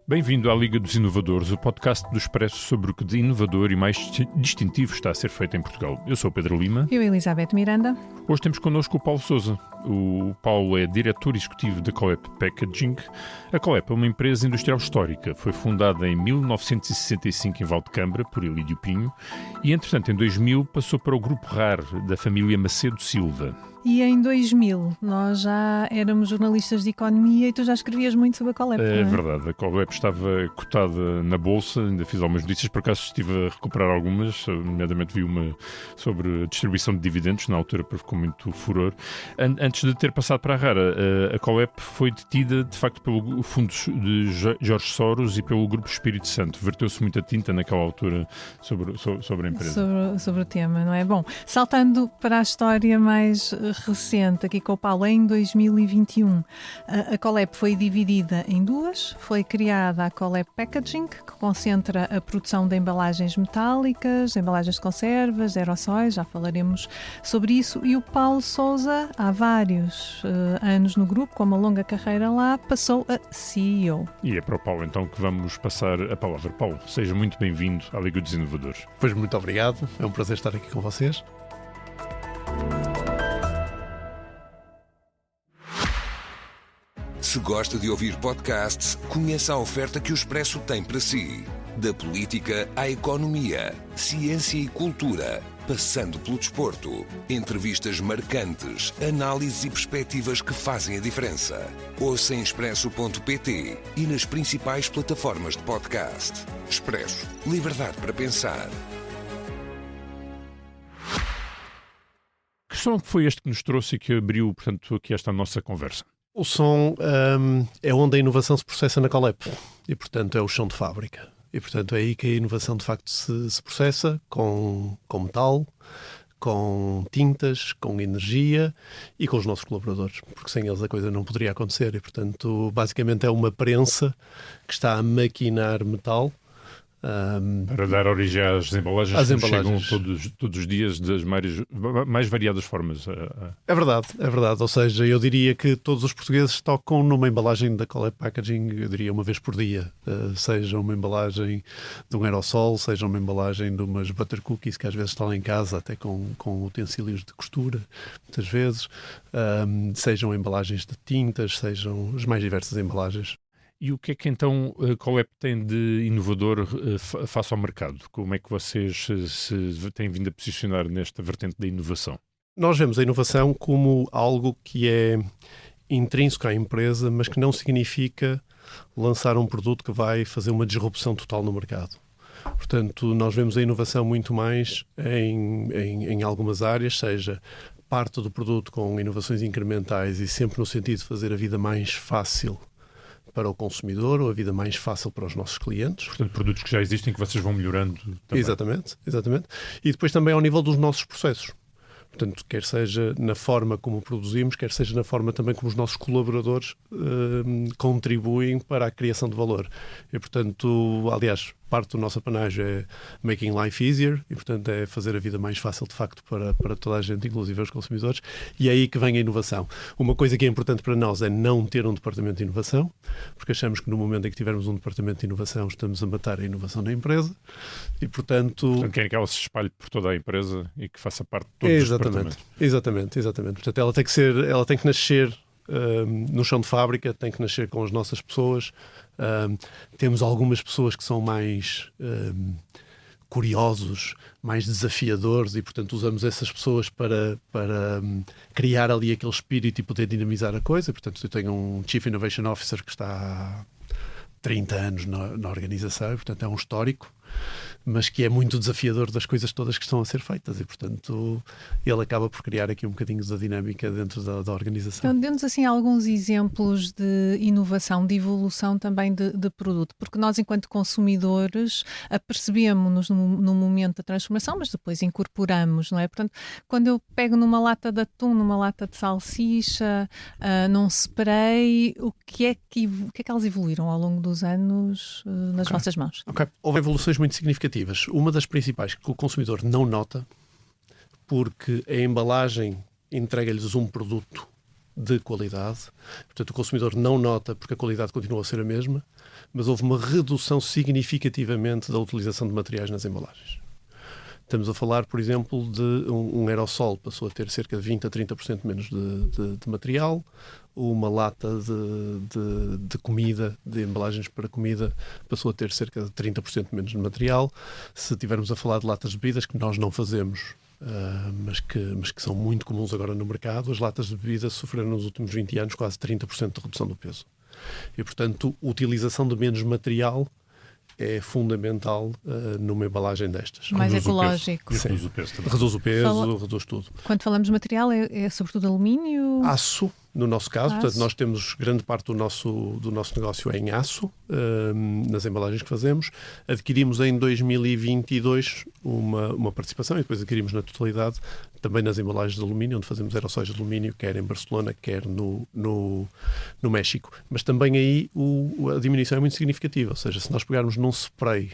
Bem-vindo à Liga dos Inovadores, o podcast do Expresso sobre o que de inovador e mais distintivo está a ser feito em Portugal. Eu sou o Pedro Lima. Eu, Elizabeth Miranda. Hoje temos connosco o Paulo Sousa. O Paulo é diretor executivo da Colep Packaging. A Colep é uma empresa industrial histórica. Foi fundada em 1965 em Valdecambra, por Elídio Pinho, e, entretanto, em 2000 passou para o Grupo RAR, da família Macedo Silva. E em 2000 nós já éramos jornalistas de economia e tu já escrevias muito sobre a Colep. É verdade, a Colep estava cotada na Bolsa, ainda fiz algumas notícias, por acaso estive a recuperar algumas, nomeadamente vi uma sobre a distribuição de dividendos, na altura provocou muito furor. Antes de ter passado para a Rara, a Colep foi detida de facto pelo fundo de Jorge Soros e pelo Grupo Espírito Santo. Verteu-se muita tinta naquela altura sobre a empresa. Sobre o tema, não é? Bom, saltando para a história mais recente, aqui com o Paulo, em 2021, a Colep foi dividida em duas. Foi criada a Colep Packaging, que concentra a produção de embalagens metálicas, embalagens de conservas, aerossóis, já falaremos sobre isso. E o Paulo Sousa, há vários anos no grupo, com uma longa carreira lá, passou a CEO. E é para o Paulo então que vamos passar a palavra. Paulo, seja muito bem-vindo à Liga dos Inovadores. Pois, muito obrigado, é um prazer estar aqui com vocês. Se gosta de ouvir podcasts, conheça a oferta que o Expresso tem para si. Da política à economia, ciência e cultura, passando pelo desporto. Entrevistas marcantes, análises e perspectivas que fazem a diferença. Ouça em expresso.pt e nas principais plataformas de podcast. Expresso. Liberdade para pensar. Que som foi este que nos trouxe e que abriu, portanto, aqui esta nossa conversa? O som é onde a inovação se processa na Colep e, portanto, é o chão de fábrica. E, portanto, é aí que a inovação, de facto, se processa com metal, com tintas, com energia e com os nossos colaboradores, porque sem eles a coisa não poderia acontecer. E, portanto, basicamente é uma prensa que está a maquinar metal. Para dar origem às embalagens que chegam todos os dias das mais variadas formas. É verdade. Ou seja, eu diria que todos os portugueses tocam numa embalagem da Colep Packaging, eu diria uma vez por dia. Seja uma embalagem de um aerossol, seja uma embalagem de umas butter cookies que às vezes estão lá em casa, até com utensílios de costura, muitas vezes. Sejam embalagens de tintas, sejam as mais diversas embalagens. E o que é que então a Colep tem de inovador face ao mercado? Como é que vocês se têm vindo a posicionar nesta vertente da inovação? Nós vemos a inovação como algo que é intrínseco à empresa, mas que não significa lançar um produto que vai fazer uma disrupção total no mercado. Portanto, nós vemos a inovação muito mais em algumas áreas, seja parte do produto com inovações incrementais e sempre no sentido de fazer a vida mais fácil para o consumidor ou a vida mais fácil para os nossos clientes. Portanto, produtos que já existem que vocês vão melhorando também. Exatamente. E depois também ao nível dos nossos processos. Portanto, quer seja na forma como produzimos, quer seja na forma também como os nossos colaboradores contribuem para a criação de valor. E, portanto, aliás, parte do nosso apanágio é making life easier e, portanto, é fazer a vida mais fácil, de facto, para toda a gente, inclusive os consumidores. E é aí que vem a inovação. Uma coisa que é importante para nós é não ter um departamento de inovação, porque achamos que no momento em que tivermos um departamento de inovação estamos a matar a inovação da empresa e, portanto querem que ela se espalhe por toda a empresa e que faça parte de todos os departamentos. Exatamente. Portanto, ela tem que nascer no chão de fábrica, tem que nascer com as nossas pessoas. Temos algumas pessoas que são mais curiosos, mais desafiadores e, portanto, usamos essas pessoas para criar ali aquele espírito e poder dinamizar a coisa. Portanto, eu tenho um Chief Innovation Officer que está há 30 anos na organização, e, portanto, é um histórico, mas que é muito desafiador das coisas todas que estão a ser feitas e, portanto, ele acaba por criar aqui um bocadinho da dinâmica dentro da organização. Então, dê-nos assim alguns exemplos de inovação, de evolução também de produto, porque nós, enquanto consumidores, apercebemos-nos no momento da transformação, mas depois incorporamos, não é? Portanto, quando eu pego numa lata de atum, numa lata de salsicha, num spray, o que é que elas evoluíram ao longo dos anos nas vossas mãos? Houve evoluções muito significativas. Uma das principais que o consumidor não nota, porque a embalagem entrega-lhes um produto de qualidade. Portanto, o consumidor não nota porque a qualidade continua a ser a mesma, mas houve uma redução significativamente da utilização de materiais nas embalagens. Estamos a falar, por exemplo, de um aerossol passou a ter cerca de 20 a 30% menos de material, uma lata de comida, de embalagens para comida, passou a ter cerca de 30% menos de material. Se estivermos a falar de latas de bebidas, que nós não fazemos, mas que são muito comuns agora no mercado, as latas de bebida sofreram nos últimos 20 anos quase 30% de redução do peso. E, portanto, a utilização de menos material é fundamental numa embalagem destas. Mais Reduz ecológico. Reduz o peso também. Reduz o peso, reduz tudo. Quando falamos de material, é sobretudo alumínio? Aço, no nosso caso. Aço. Portanto, nós temos grande parte do nosso negócio em aço, nas embalagens que fazemos. Adquirimos em 2022 uma participação e depois adquirimos na totalidade também nas embalagens de alumínio, onde fazemos aerossóis de alumínio, quer em Barcelona, quer no México. Mas também aí a diminuição é muito significativa. Ou seja, se nós pegarmos num spray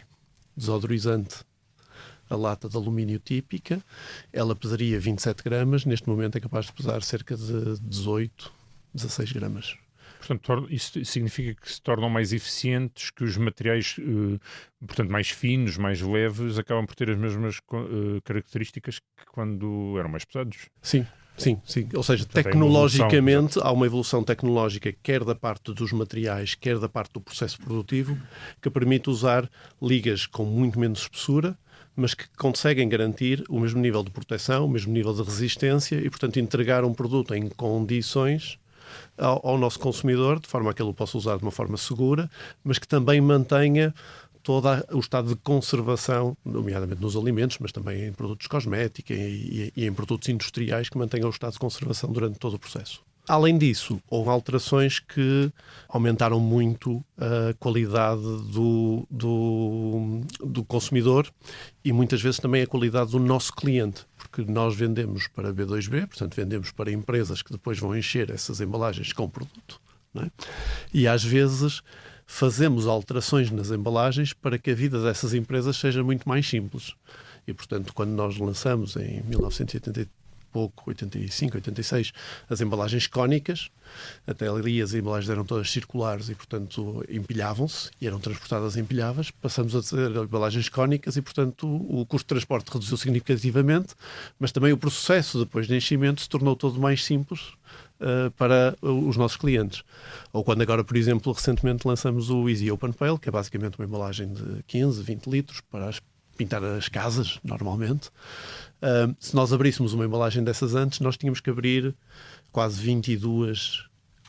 desodorizante a lata de alumínio típica, ela pesaria 27 gramas, neste momento é capaz de pesar cerca de 18, 16 gramas. Portanto, isso significa que se tornam mais eficientes, que os materiais, portanto, mais finos, mais leves, acabam por ter as mesmas características que quando eram mais pesados. Sim. Sim, sim. Ou seja, Portanto, tecnologicamente há uma evolução tecnológica, quer da parte dos materiais, quer da parte do processo produtivo, que permite usar ligas com muito menos espessura, mas que conseguem garantir o mesmo nível de proteção, o mesmo nível de resistência e, portanto, entregar um produto em condições ao nosso consumidor, de forma a que ele o possa usar de uma forma segura, mas que também mantenha todo o estado de conservação, nomeadamente nos alimentos, mas também em produtos cosméticos e em produtos industriais, que mantenham o estado de conservação durante todo o processo. Além disso, houve alterações que aumentaram muito a qualidade do consumidor e muitas vezes também a qualidade do nosso cliente, porque nós vendemos para B2B, portanto vendemos para empresas que depois vão encher essas embalagens com produto, não é? E às vezes fazemos alterações nas embalagens para que a vida dessas empresas seja muito mais simples. E, portanto, quando nós lançamos em 1980 pouco, 85, 86, as embalagens cónicas, até ali as embalagens eram todas circulares e, portanto, empilhavam-se e eram transportadas empilháveis. Passamos a ter embalagens cónicas e, portanto, o custo de transporte reduziu significativamente, mas também o processo depois de enchimento se tornou todo mais simples para os nossos clientes. Ou quando agora, por exemplo, recentemente lançamos o Easy Open Pail, que é basicamente uma embalagem de 15, 20 litros para pintar as casas, normalmente. Se nós abríssemos uma embalagem dessas antes, nós tínhamos que abrir quase 22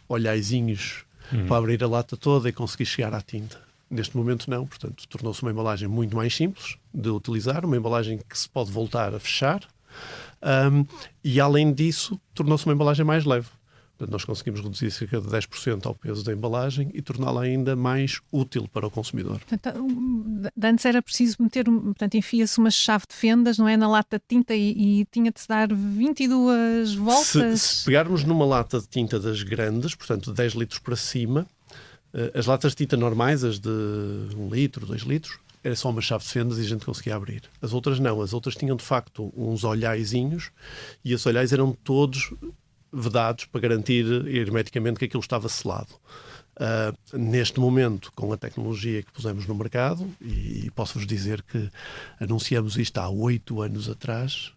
olhaizinhos para abrir a lata toda e conseguir chegar à tinta. Neste momento não, portanto, tornou-se uma embalagem muito mais simples de utilizar, uma embalagem que se pode voltar a fechar e, além disso, tornou-se uma embalagem mais leve. Portanto, nós conseguimos reduzir cerca de 10% ao peso da embalagem e torná-la ainda mais útil para o consumidor. Portanto, antes era preciso meter, portanto, enfia-se uma chave de fendas, não é, na lata de tinta e tinha de se dar 22 voltas. Se pegarmos numa lata de tinta das grandes, portanto, 10 litros para cima, as latas de tinta normais, as de 1 litro, 2 litros, era só uma chave de fendas e a gente conseguia abrir. As outras não, as outras tinham de facto uns olhaizinhos e esses olhais eram todos vedados para garantir hermeticamente que aquilo estava selado. Neste momento, com a tecnologia que pusemos no mercado, e posso-vos dizer que anunciamos isto há 8 anos atrás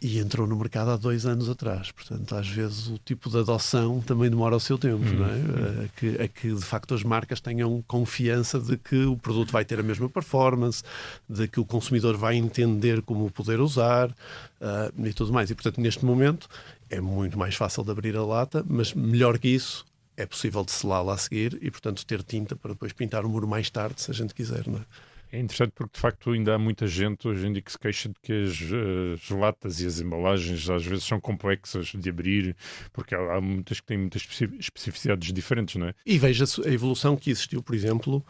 e entrou no mercado há 2 anos atrás. Portanto, às vezes o tipo de adoção também demora o seu tempo, não é? É que de facto as marcas tenham confiança de que o produto vai ter a mesma performance, de que o consumidor vai entender como o poder usar e tudo mais. E, portanto, neste momento é muito mais fácil de abrir a lata, mas melhor que isso, é possível de selá-la a seguir e, portanto, ter tinta para depois pintar o muro mais tarde, se a gente quiser, não é? É interessante porque, de facto, ainda há muita gente hoje em dia que se queixa de que as latas e as embalagens às vezes são complexas de abrir, porque há muitas que têm muitas especificidades diferentes, não é? E veja-se a evolução que existiu, por exemplo,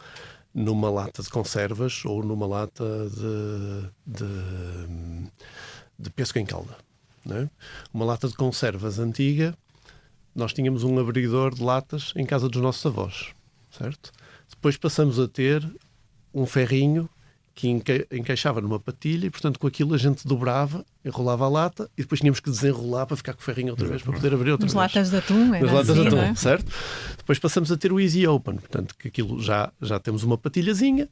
numa lata de conservas ou numa lata de pesco em calda. Não é? Uma lata de conservas antiga, nós tínhamos um abridor de latas em casa dos nossos avós, certo? Depois passamos a ter um ferrinho que encaixava numa patilha e, portanto, com aquilo a gente dobrava, enrolava a lata e depois tínhamos que desenrolar para ficar com o ferrinho outra vez, para poder abrir outra vez. As latas de atum, As latas de atum, não é? certo? Depois passamos a ter o Easy Open, portanto, que aquilo já temos uma patilhazinha,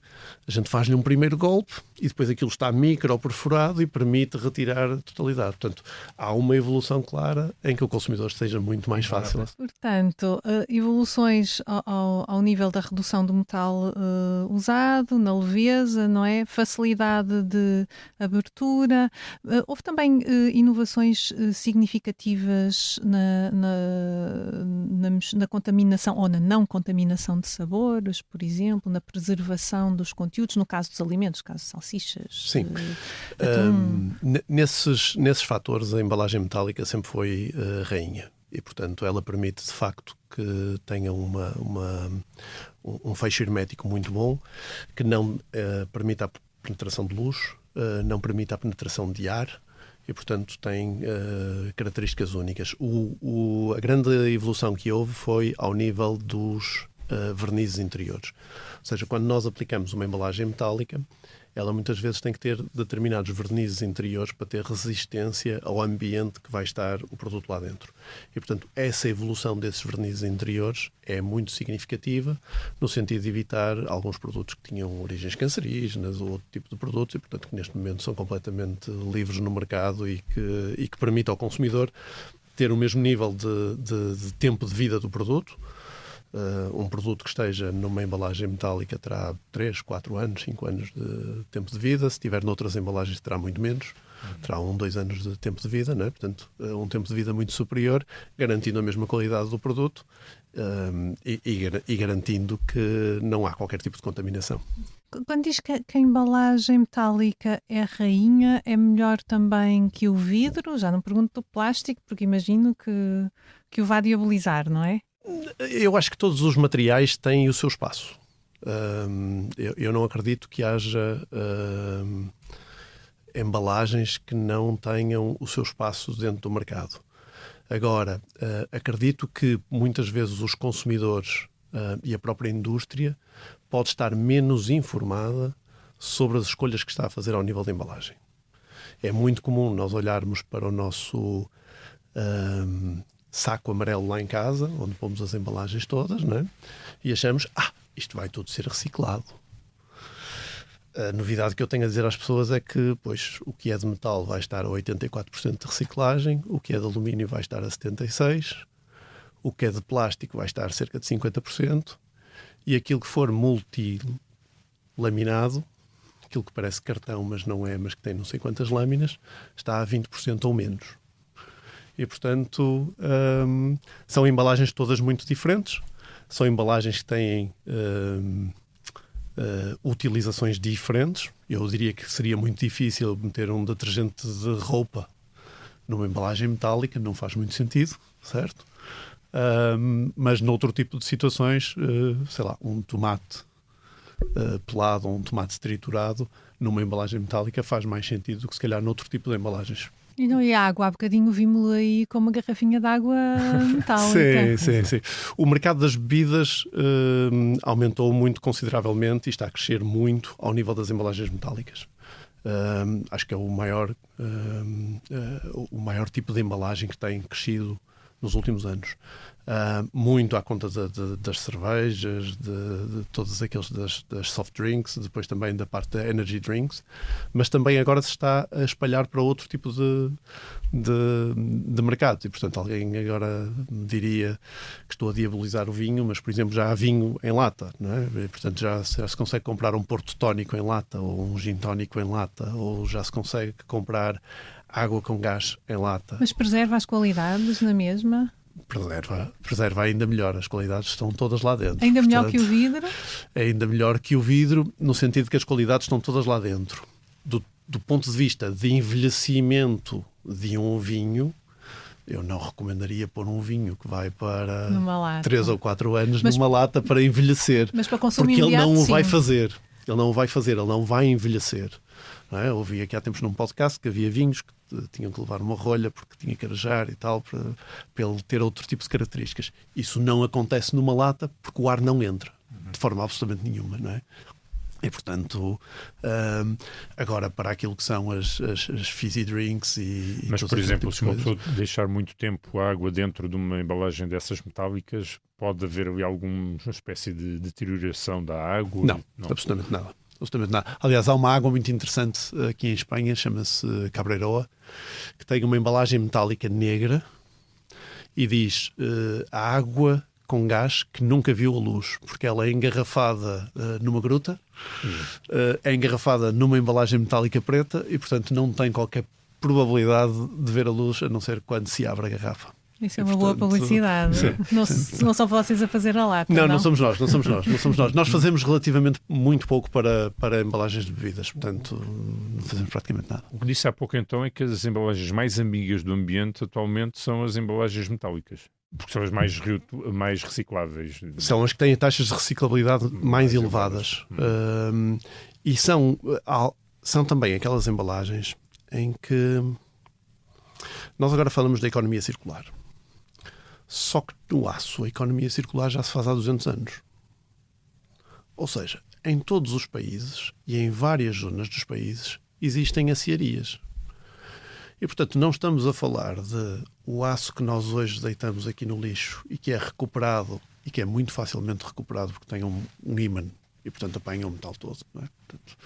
a gente faz-lhe um primeiro golpe e depois aquilo está micro perforado e permite retirar a totalidade. Portanto, há uma evolução clara em que o consumidor esteja muito mais fácil. Portanto, evoluções ao nível da redução do metal usado, na leveza, não é? Facilidade de abertura. Houve também inovações significativas na contaminação ou na não contaminação de sabores, por exemplo, na preservação dos conteúdos, no caso dos alimentos, no caso de salsichas. Sim. Nesses fatores, a embalagem metálica sempre foi rainha. E, portanto, ela permite, de facto, que tenha um fecho hermético muito bom, que não permita a penetração de luz, não permite a penetração de ar e, portanto, tem características únicas. A grande evolução que houve foi ao nível dos vernizes interiores. Ou seja, quando nós aplicamos uma embalagem metálica, ela muitas vezes tem que ter determinados vernizes interiores para ter resistência ao ambiente que vai estar o produto lá dentro. E, portanto, essa evolução desses vernizes interiores é muito significativa no sentido de evitar alguns produtos que tinham origens cancerígenas ou outro tipo de produtos e, portanto, que neste momento são completamente livres no mercado e que permite ao consumidor ter o mesmo nível de tempo de vida do produto. Um produto que esteja numa embalagem metálica terá 3, 4 anos, 5 anos de tempo de vida. Se estiver noutras embalagens terá muito menos. Terá 1, 2 anos de tempo de vida, não é? Portanto, um tempo de vida muito superior, garantindo a mesma qualidade do produto e garantindo que não há qualquer tipo de contaminação. Quando diz que a embalagem metálica é rainha, é melhor também que o vidro? Já não pergunto do plástico, porque imagino que o vá diabolizar, não é? Eu acho que todos os materiais têm o seu espaço. Eu não acredito que haja embalagens que não tenham o seu espaço dentro do mercado. Agora, acredito que muitas vezes os consumidores e a própria indústria pode estar menos informada sobre as escolhas que está a fazer ao nível da embalagem. É muito comum nós olharmos para o nosso saco amarelo lá em casa, onde pomos as embalagens todas, não é? E achamos, isto vai tudo ser reciclado. A novidade que eu tenho a dizer às pessoas é que, pois, o que é de metal vai estar a 84% de reciclagem, o que é de alumínio vai estar a 76%, o que é de plástico vai estar a cerca de 50%, e aquilo que for multilaminado, aquilo que parece cartão, mas não é, mas que tem não sei quantas lâminas, está a 20% ou menos. E, portanto, são embalagens todas muito diferentes, são embalagens que têm utilizações diferentes. Eu diria que seria muito difícil meter um detergente de roupa numa embalagem metálica, não faz muito sentido, certo? Mas noutro tipo de situações, sei lá, um tomate pelado ou um tomate triturado numa embalagem metálica faz mais sentido do que se calhar noutro tipo de embalagens. E não é água, há bocadinho vimos-lo aí com uma garrafinha de água metálica. Sim. O mercado das bebidas aumentou muito consideravelmente e está a crescer muito ao nível das embalagens metálicas. Acho que é o maior tipo de embalagem que tem crescido nos últimos anos. Muito à conta das cervejas, de todos aqueles das soft drinks, depois também da parte da energy drinks, mas também agora se está a espalhar para outro tipo de mercado. E, portanto, alguém agora me diria que estou a diabolizar o vinho, mas, por exemplo, já há vinho em lata, não é? E, portanto, já se consegue comprar um porto tónico em lata, ou um gin tónico em lata, ou já se consegue comprar água com gás em lata. Mas preserva as qualidades na mesma? Preserva ainda melhor, as qualidades estão todas lá dentro. Ainda melhor que o vidro? Ainda melhor que o vidro, no sentido que as qualidades estão todas lá dentro. Do ponto de vista de envelhecimento de um vinho, eu não recomendaria pôr um vinho que vai para 3 ou 4 anos numa lata para envelhecer. Mas para consumo porque ele não o vai sim. fazer. Ele não o vai fazer, ele não vai envelhecer. Não é? Eu ouvi aqui há tempos num podcast que havia vinhos que tinham que levar uma rolha porque tinha que arejar e tal, para ele ter outro tipo de características. Isso não acontece numa lata porque o ar não entra, de forma absolutamente nenhuma, não é? E, portanto, agora para aquilo que são as fizzy drinks e Mas, todo por esse exemplo, tipo de se uma coisas. pessoa deixar muito tempo a água dentro de uma embalagem dessas metálicas, pode haver ali alguma espécie de deterioração da água? Não, absolutamente nada. Absolutamente nada. Aliás, há uma água muito interessante aqui em Espanha, chama-se Cabreroa, que tem uma embalagem metálica negra e diz a água com gás que nunca viu a luz, porque ela é engarrafada numa gruta, é engarrafada numa embalagem metálica preta e, portanto, não tem qualquer probabilidade de ver a luz, a não ser quando se abre a garrafa. Isso é uma boa publicidade. Não são vocês a fazer a lata. Não somos nós. Nós fazemos relativamente muito pouco para embalagens de bebidas, portanto, não fazemos praticamente nada. O que disse há pouco então é que as embalagens mais amigas do ambiente atualmente são as embalagens metálicas, porque são as mais recicláveis. São as que têm taxas de reciclabilidade mais elevadas. E são também aquelas embalagens em que nós agora falamos da economia circular. Só que no aço a economia circular já se faz há 200 anos. Ou seja, em todos os países e em várias zonas dos países existem aciarias. E, portanto, não estamos a falar de o aço que nós hoje deitamos aqui no lixo e que é recuperado e que é muito facilmente recuperado porque tem um ímã e, portanto, apanha o metal todo. Não é? Portanto,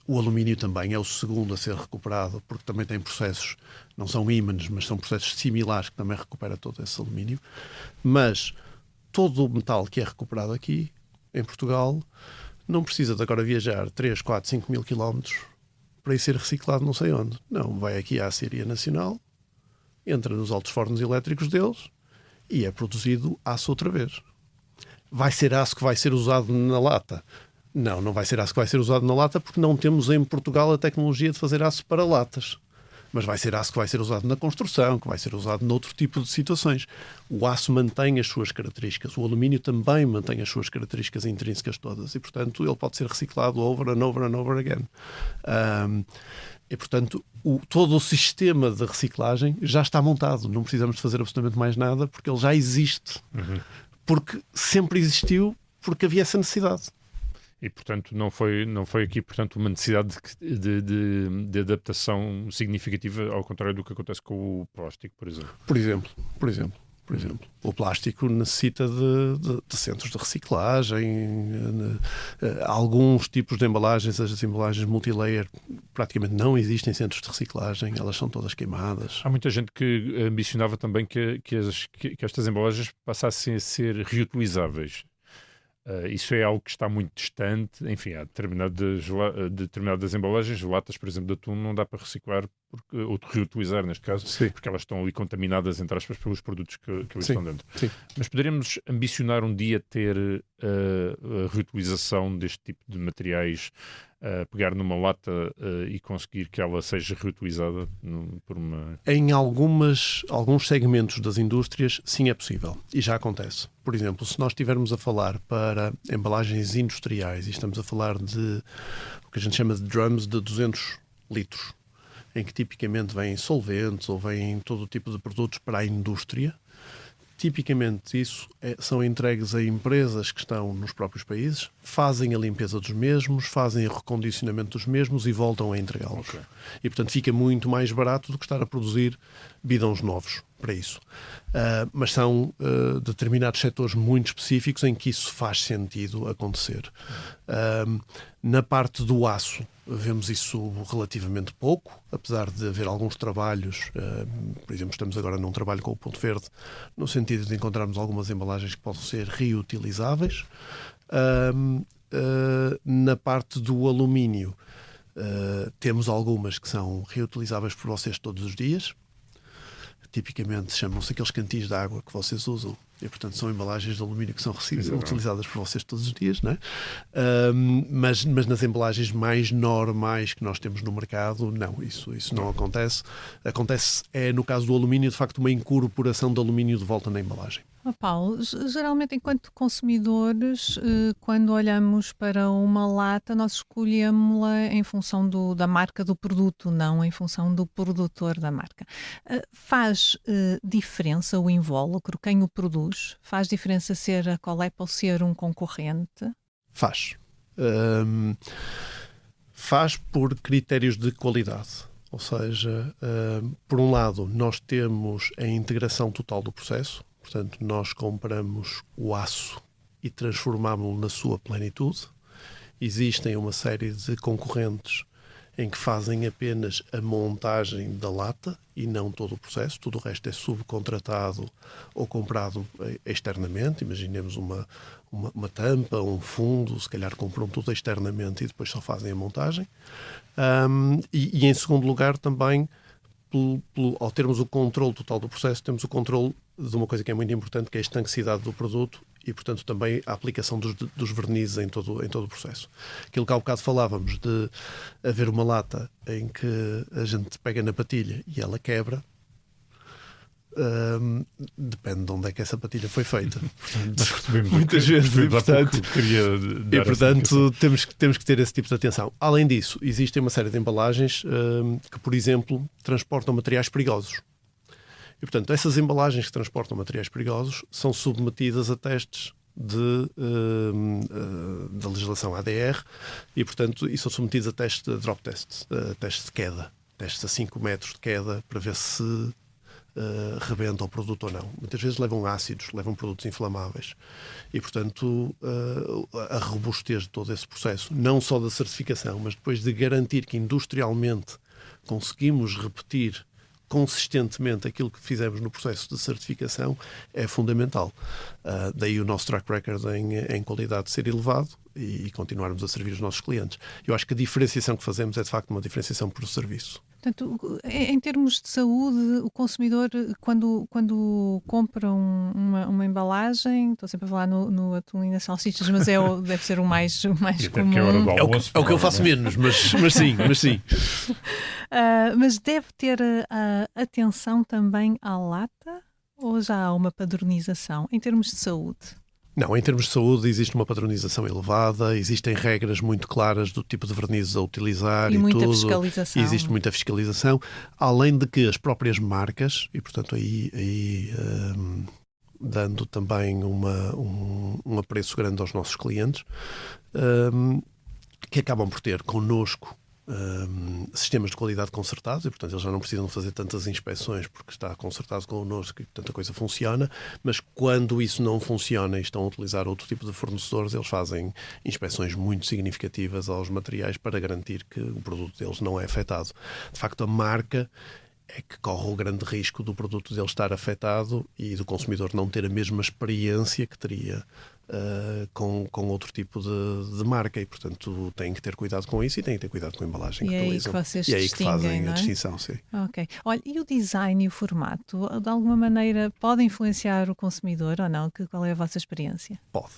o alumínio também é o segundo a ser recuperado porque também tem processos, não são ímãs, mas são processos similares que também recupera todo esse alumínio. Mas todo o metal que é recuperado aqui, em Portugal, não precisa de agora viajar 3, 4, 5 mil quilómetros para ir ser reciclado não sei onde. Não, vai aqui à Aciaria Nacional, entra nos altos fornos elétricos deles e é produzido aço outra vez. Vai ser aço que vai ser usado na lata? Não vai ser aço que vai ser usado na lata porque não temos em Portugal a tecnologia de fazer aço para latas. Mas vai ser aço que vai ser usado na construção, que vai ser usado noutro tipo de situações. O aço mantém as suas características, o alumínio também mantém as suas características intrínsecas todas e, portanto, ele pode ser reciclado over and over and over again. E, portanto, todo o sistema de reciclagem já está montado. Não precisamos de fazer absolutamente mais nada porque ele já existe. Porque sempre existiu, porque havia essa necessidade. E, portanto, não foi aqui, portanto, uma necessidade de adaptação significativa, ao contrário do que acontece com o plástico, por exemplo. Por exemplo. O plástico necessita de centros de reciclagem, alguns tipos de embalagens, as embalagens multilayer, praticamente não existem centros de reciclagem, elas são todas queimadas. Há muita gente que ambicionava também que estas embalagens passassem a ser reutilizáveis. Isso é algo que está muito distante. Enfim, há determinadas embalagens, latas, por exemplo, de atum, não dá para reciclar ou reutilizar, neste caso, porque elas estão ali contaminadas, entre aspas, pelos produtos que ali estão dentro. Sim. Mas poderíamos ambicionar um dia ter a reutilização deste tipo de materiais, pegar numa lata e conseguir que ela seja reutilizada por uma... Em alguns segmentos das indústrias, sim, é possível. E já acontece. Por exemplo, se nós estivermos a falar para embalagens industriais e estamos a falar de o que a gente chama de drums de 200 litros, em que tipicamente vêm solventes ou vêm todo tipo de produtos para a indústria, tipicamente isso são entregues a empresas que estão nos próprios países, fazem a limpeza dos mesmos, fazem o recondicionamento dos mesmos e voltam a entregá-los. E, portanto, fica muito mais barato do que estar a produzir bidões novos para isso. Mas são determinados setores muito específicos em que isso faz sentido acontecer. Na parte do aço, vemos isso relativamente pouco, apesar de haver alguns trabalhos, por exemplo, estamos agora num trabalho com o Ponto Verde, no sentido de encontrarmos algumas embalagens que possam ser reutilizáveis. Na parte do alumínio, temos algumas que são reutilizáveis por vocês todos os dias. Tipicamente chamam-se aqueles cantis de água que vocês usam. E, portanto, são embalagens de alumínio que são utilizadas por vocês todos os dias, não é? Mas nas embalagens mais normais que nós temos no mercado, não, isso não acontece. Acontece, no caso do alumínio, de facto, uma incorporação de alumínio de volta na embalagem. Paulo, geralmente enquanto consumidores, quando olhamos para uma lata, nós escolhemos-la em função da marca do produto, não em função do produtor da marca. Faz diferença o invólucro, quem o produz? Faz diferença ser a Colep ou ser um concorrente? Faz. faz por critérios de qualidade. Ou seja, por um lado, nós temos a integração total do processo, portanto, nós compramos o aço e transformámo-lo na sua plenitude. Existem uma série de concorrentes em que fazem apenas a montagem da lata e não todo o processo, tudo o resto é subcontratado ou comprado externamente. Imaginemos uma tampa, um fundo, se calhar compram tudo externamente e depois só fazem a montagem. E em segundo lugar também, ao termos o controle total do processo, temos o controle de uma coisa que é muito importante, que é a estanquicidade do produto e, portanto, também a aplicação dos vernizes em todo o processo. Aquilo que há bocado falávamos de haver uma lata em que a gente pega na patilha e ela quebra, depende de onde é que essa patilha foi feita. Portanto, muitas vezes. E, portanto, temos que ter esse tipo de atenção. Além disso, existe uma série de embalagens que, por exemplo, transportam materiais perigosos. E, portanto, essas embalagens que transportam materiais perigosos são submetidas a testes da legislação ADR e, portanto, e são submetidos a testes de drop tests, testes de queda, testes a 5 metros de queda para ver se rebenta o produto ou não. Muitas vezes levam ácidos, levam produtos inflamáveis e, portanto, a robustez de todo esse processo, não só da certificação, mas depois de garantir que industrialmente conseguimos repetir consistentemente aquilo que fizemos no processo de certificação, é fundamental. Daí o nosso track record em qualidade ser elevado e continuarmos a servir os nossos clientes. Eu acho que a diferenciação que fazemos é de facto uma diferenciação por serviço. Portanto, em termos de saúde, o consumidor, quando compra uma embalagem, estou sempre a falar no atum e nas salsichas, mas deve ser o mais comum. É o que eu faço menos, mas sim. Mas deve ter atenção também à lata ou já há uma padronização em termos de saúde? Não, em termos de saúde existe uma padronização elevada, existem regras muito claras do tipo de vernizes a utilizar e muita tudo. Fiscalização. Existe muita fiscalização, além de que as próprias marcas, e portanto aí dando também um apreço grande aos nossos clientes, que acabam por ter connosco sistemas de qualidade concertados e, portanto, eles já não precisam fazer tantas inspeções porque está concertado connosco e, portanto, a coisa funciona, mas quando isso não funciona e estão a utilizar outro tipo de fornecedores, eles fazem inspeções muito significativas aos materiais para garantir que o produto deles não é afetado. De facto, a marca é que corre o grande risco do produto dele estar afetado e do consumidor não ter a mesma experiência que teria com outro tipo de marca e, portanto, têm que ter cuidado com isso e têm que ter cuidado com a embalagem que utilizam. E é aí que fazem a distinção, sim. Ok. Olha, e o design e o formato, de alguma maneira, podem influenciar o consumidor ou não? Qual é a vossa experiência? Pode.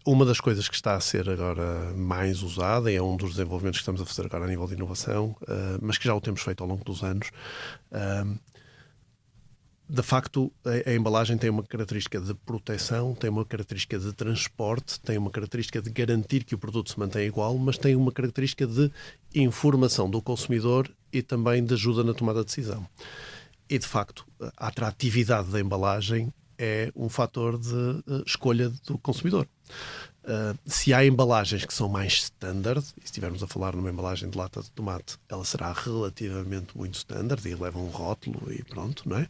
Uma das coisas que está a ser agora mais usada, e é um dos desenvolvimentos que estamos a fazer agora a nível de inovação, mas que já o temos feito ao longo dos anos, de facto, a embalagem tem uma característica de proteção, tem uma característica de transporte, tem uma característica de garantir que o produto se mantém igual, mas tem uma característica de informação do consumidor e também de ajuda na tomada de decisão. E, de facto, a atratividade da embalagem é um fator de escolha do consumidor. Se há embalagens que são mais standard, e se estivermos a falar numa embalagem de lata de tomate, ela será relativamente muito standard e leva um rótulo e pronto, não é?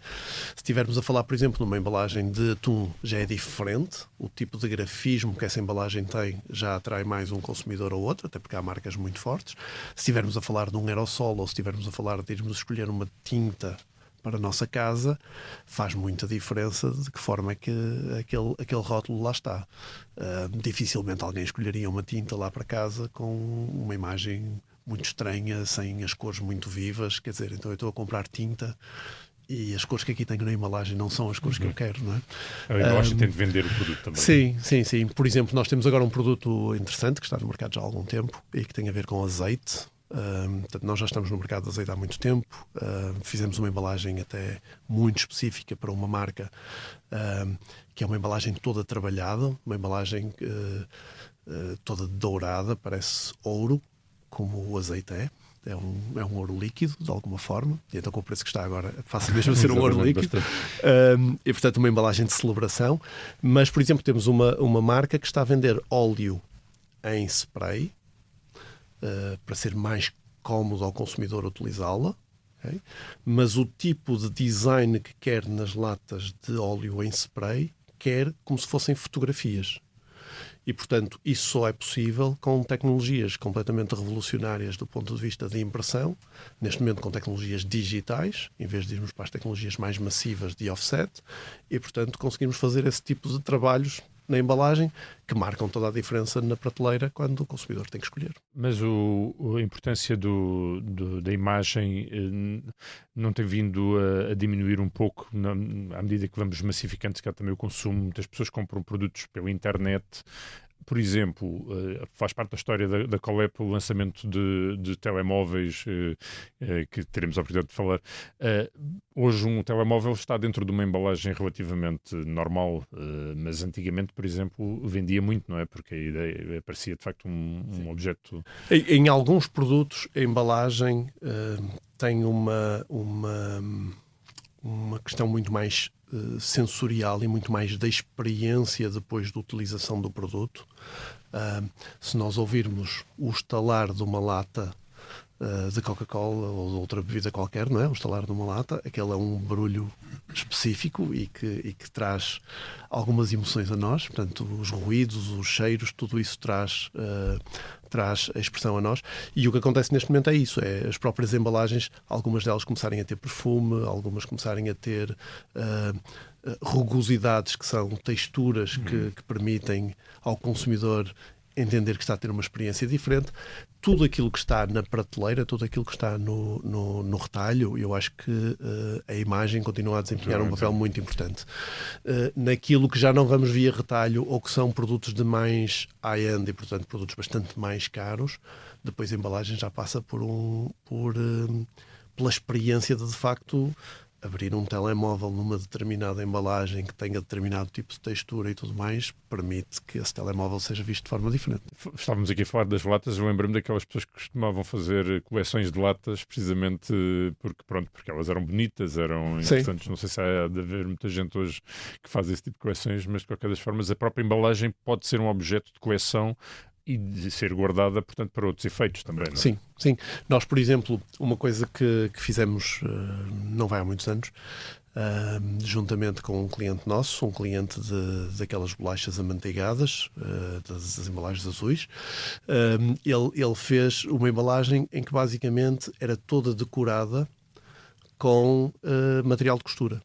Se estivermos a falar, por exemplo, numa embalagem de atum, já é diferente. O tipo de grafismo que essa embalagem tem já atrai mais um consumidor ou outro, até porque há marcas muito fortes. Se estivermos a falar de um aerossol ou se estivermos a falar de irmos escolher uma tinta para a nossa casa, faz muita diferença de que forma é que aquele rótulo lá está. Dificilmente alguém escolheria uma tinta lá para casa com uma imagem muito estranha, sem as cores muito vivas, quer dizer, então eu estou a comprar tinta e as cores que aqui tenho na embalagem não são as cores que eu quero, não é? A embalagem tem de vender o produto também. Sim. Por exemplo, nós temos agora um produto interessante que está no mercado já há algum tempo e que tem a ver com azeite. Portanto, nós já estamos no mercado de azeite há muito tempo. Fizemos uma embalagem até muito específica para uma marca que é uma embalagem toda trabalhada, uma embalagem toda dourada, parece ouro, como o azeite é. É um ouro líquido, de alguma forma, e então com o preço que está agora passa mesmo a ser um ouro líquido. E, portanto, uma embalagem de celebração. Mas, por exemplo, temos uma marca que está a vender óleo em spray, para ser mais cómodo ao consumidor utilizá-la. Okay? Mas o tipo de design que quer nas latas de óleo em spray quer como se fossem fotografias. E, portanto, isso só é possível com tecnologias completamente revolucionárias do ponto de vista de impressão, neste momento com tecnologias digitais, em vez de irmos para as tecnologias mais massivas de offset, e, portanto, conseguimos fazer esse tipo de trabalhos na embalagem que marcam toda a diferença na prateleira quando o consumidor tem que escolher. Mas a importância da imagem não tem vindo a diminuir um pouco à medida que vamos massificando, se calhar também o consumo. Muitas pessoas compram produtos pela internet. Por exemplo, faz parte da história da Colep o lançamento de telemóveis, que teremos a oportunidade de falar. Hoje um telemóvel está dentro de uma embalagem relativamente normal, mas antigamente, por exemplo, vendia muito, não é? Porque a ideia parecia de facto um objeto... Em alguns produtos, a embalagem tem uma questão muito mais sensorial e muito mais da experiência depois da utilização do produto. Se nós ouvirmos o estalar de uma lata de Coca-Cola ou de outra bebida qualquer, não é? O estalar de uma lata, aquele é um barulho específico e que traz algumas emoções a nós, portanto, os ruídos, os cheiros, tudo isso traz a expressão a nós. E o que acontece neste momento é isso, é as próprias embalagens, algumas delas começarem a ter perfume, algumas começarem a ter rugosidades, que são texturas que permitem ao consumidor entender que está a ter uma experiência diferente. Tudo aquilo que está na prateleira, tudo aquilo que está no retalho, eu acho que a imagem continua a desempenhar um papel muito importante. Naquilo que já não vamos via retalho ou que são produtos de mais high-end e, portanto, produtos bastante mais caros, depois a embalagem já passa pela experiência de facto, abrir um telemóvel numa determinada embalagem que tenha determinado tipo de textura e tudo mais, permite que esse telemóvel seja visto de forma diferente. Estávamos aqui a falar das latas, eu lembro-me daquelas pessoas que costumavam fazer coleções de latas precisamente porque elas eram bonitas, eram interessantes. Não sei se há de haver muita gente hoje que faz esse tipo de coleções, mas de qualquer das formas a própria embalagem pode ser um objeto de coleção e de ser guardada, portanto, para outros efeitos também, não é? Sim, sim. Nós, por exemplo, uma coisa que fizemos não vai há muitos anos, juntamente com um cliente nosso, um cliente daquelas bolachas amanteigadas, das embalagens azuis, ele fez uma embalagem em que basicamente era toda decorada com material de costura.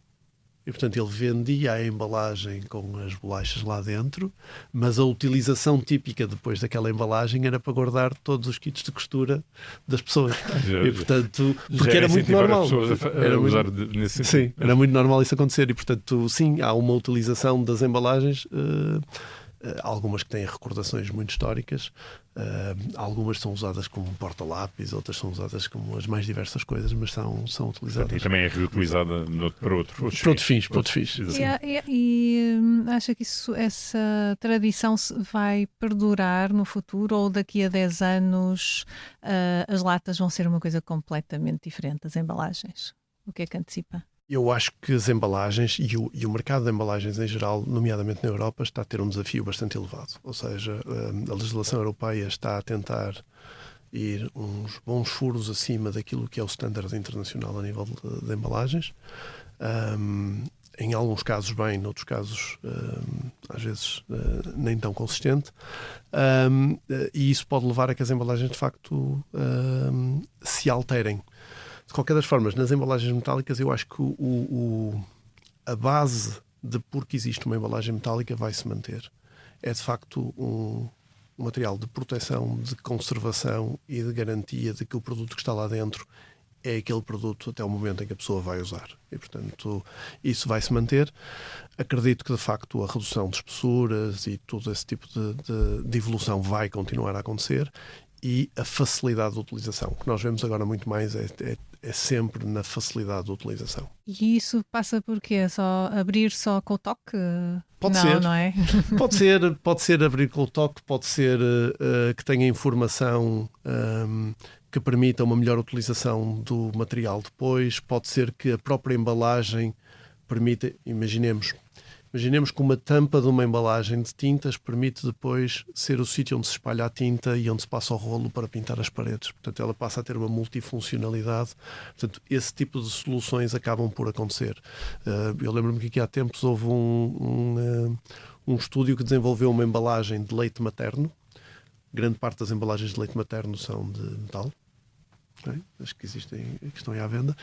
E, portanto, ele vendia a embalagem com as bolachas lá dentro, mas a utilização típica depois daquela embalagem era para guardar todos os kits de costura das pessoas. E, portanto, porque era muito normal. Era muito normal isso acontecer. E, portanto, sim, há uma utilização das embalagens, algumas que têm recordações muito históricas, algumas são usadas como porta-lápis, outras são usadas como as mais diversas coisas, mas são utilizadas. E também é reutilizada para outros fins. E acha que essa tradição vai perdurar no futuro, ou daqui a 10 anos as latas vão ser uma coisa completamente diferente, as embalagens? O que é que antecipa? Eu acho que as embalagens e o mercado de embalagens em geral, nomeadamente na Europa, está a ter um desafio bastante elevado. Ou seja, a legislação europeia está a tentar ir uns bons furos acima daquilo que é o standard internacional a nível de embalagens. Em alguns casos bem, noutros casos às vezes nem tão consistente. E isso pode levar a que as embalagens de facto se alterem. De qualquer das formas, nas embalagens metálicas, eu acho que a base de porque existe uma embalagem metálica vai se manter. É de facto um material de proteção, de conservação e de garantia de que o produto que está lá dentro é aquele produto até o momento em que a pessoa vai usar. E, portanto, isso vai se manter. Acredito que, de facto, a redução de espessuras e todo esse tipo de evolução vai continuar a acontecer. E a facilidade de utilização. O que nós vemos agora muito mais é sempre na facilidade de utilização. E isso passa por quê? Só abrir só com o toque? Pode ser. Não é? Pode ser abrir com o toque, pode ser que tenha informação que permita uma melhor utilização do material depois, pode ser que a própria embalagem permita, imaginemos, Imaginemos que uma tampa de uma embalagem de tintas permite depois ser o sítio onde se espalha a tinta e onde se passa o rolo para pintar as paredes. Portanto, ela passa a ter uma multifuncionalidade. Portanto, esse tipo de soluções acabam por acontecer. Eu lembro-me que aqui há tempos houve um estúdio que desenvolveu uma embalagem de leite materno. Grande parte das embalagens de leite materno são de metal. Acho que existem, que estão aí à venda.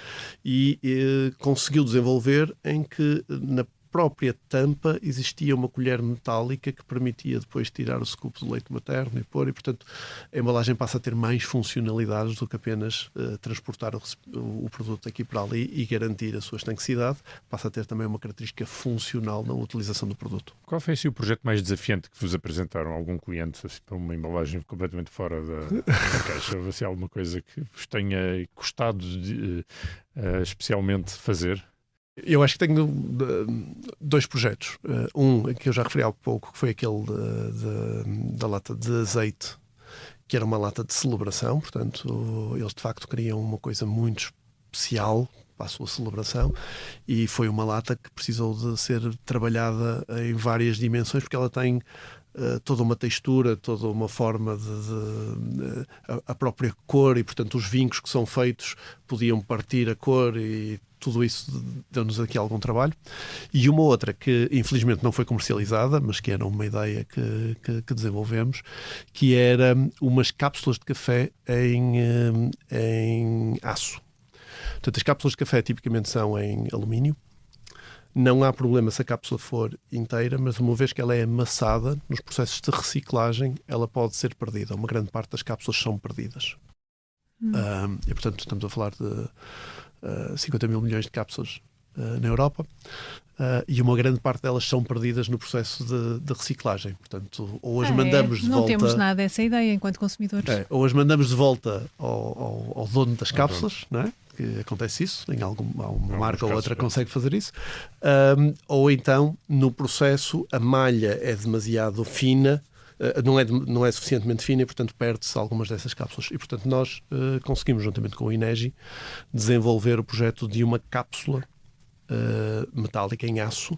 E conseguiu desenvolver em que na própria tampa existia uma colher metálica que permitia depois tirar o scoop do leite materno e pôr, e portanto a embalagem passa a ter mais funcionalidades do que apenas transportar o produto daqui para ali e garantir a sua estanquicidade. Passa a ter também uma característica funcional na utilização do produto. Qual foi assim, o projeto mais desafiante que vos apresentaram? Algum cliente assim, para uma embalagem completamente fora da caixa? Ou assim, alguma coisa que vos tenha custado especialmente fazer? Eu acho que tenho dois projetos. Um que eu já referi há pouco, que foi aquele da lata de azeite, que era uma lata de celebração. Portanto, eles de facto queriam uma coisa muito especial para a sua celebração, e foi uma lata que precisou de ser trabalhada em várias dimensões, porque ela tem toda uma textura, toda uma forma a própria cor, e portanto os vincos que são feitos podiam partir a cor, e tudo isso deu-nos aqui algum trabalho. E uma outra que infelizmente não foi comercializada, mas que era uma ideia que desenvolvemos, que era umas cápsulas de café em aço. Portanto, as cápsulas de café tipicamente são em alumínio. Não há problema se a cápsula for inteira, mas uma vez que ela é amassada, nos processos de reciclagem, ela pode ser perdida. Uma grande parte das cápsulas são perdidas. E, portanto, estamos a falar de 50 mil milhões de cápsulas na Europa, e uma grande parte delas são perdidas no processo de reciclagem. Portanto, ou as mandamos de volta... Não temos nada dessa ideia enquanto consumidores. Ou as mandamos de volta ao dono das cápsulas, não é? Que acontece isso, em alguma marca ou outra consegue fazer isso, ou então no processo a malha é demasiado fina, não é suficientemente fina, e portanto perde-se algumas dessas cápsulas. E portanto nós conseguimos, juntamente com o INEGI, desenvolver o projeto de uma cápsula metálica em aço,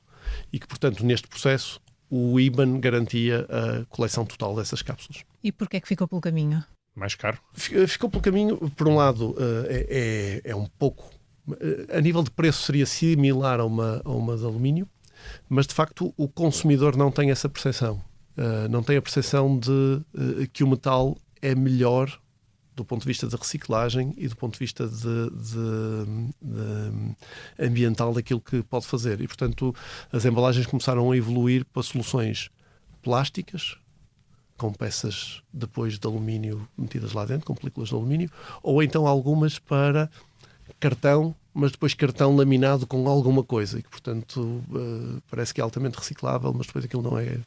e que portanto neste processo o IBAN garantia a coleção total dessas cápsulas. E porquê é que ficou pelo caminho? Mais caro? Ficou pelo caminho, por um lado, é um pouco... A nível de preço seria similar a uma de alumínio, mas de facto o consumidor não tem essa percepção. Não tem a percepção de que o metal é melhor do ponto de vista de reciclagem e do ponto de vista de ambiental daquilo que pode fazer. E portanto as embalagens começaram a evoluir para soluções plásticas, com peças depois de alumínio metidas lá dentro, com películas de alumínio, ou então algumas para cartão, mas depois cartão laminado com alguma coisa, e que portanto parece que é altamente reciclável, mas depois aquilo não é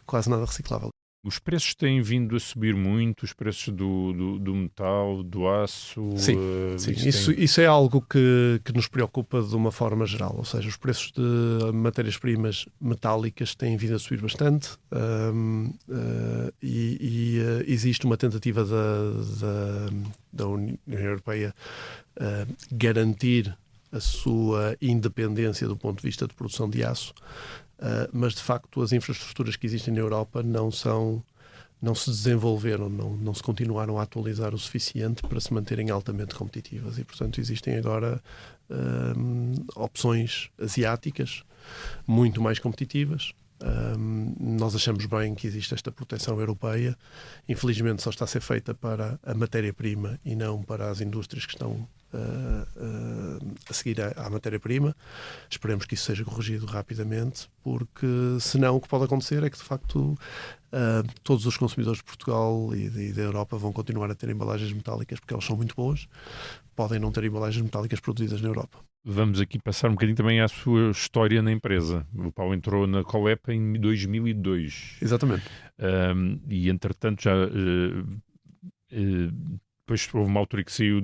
quase nada reciclável. Os preços têm vindo a subir muito, os preços do metal, do aço... Sim, isso é algo que nos preocupa de uma forma geral, ou seja, os preços de matérias-primas metálicas têm vindo a subir bastante, e existe uma tentativa da União Europeia garantir a sua independência do ponto de vista de produção de aço, mas de facto as infraestruturas que existem na Europa não se desenvolveram, não se continuaram a atualizar o suficiente para se manterem altamente competitivas, e portanto existem agora opções asiáticas muito mais competitivas. Nós achamos bem que existe esta proteção europeia. Infelizmente só está a ser feita para a matéria-prima e não para as indústrias que estão a seguir à matéria-prima. Esperemos que isso seja corrigido rapidamente, porque senão o que pode acontecer é que de facto todos os consumidores de Portugal e da Europa vão continuar a ter embalagens metálicas porque elas são muito boas. Podem não ter embalagens metálicas produzidas na Europa. Vamos aqui passar um bocadinho também à sua história na empresa. O Paulo entrou na Colep em 2002. Exatamente. E entretanto já... depois houve uma altura que saiu,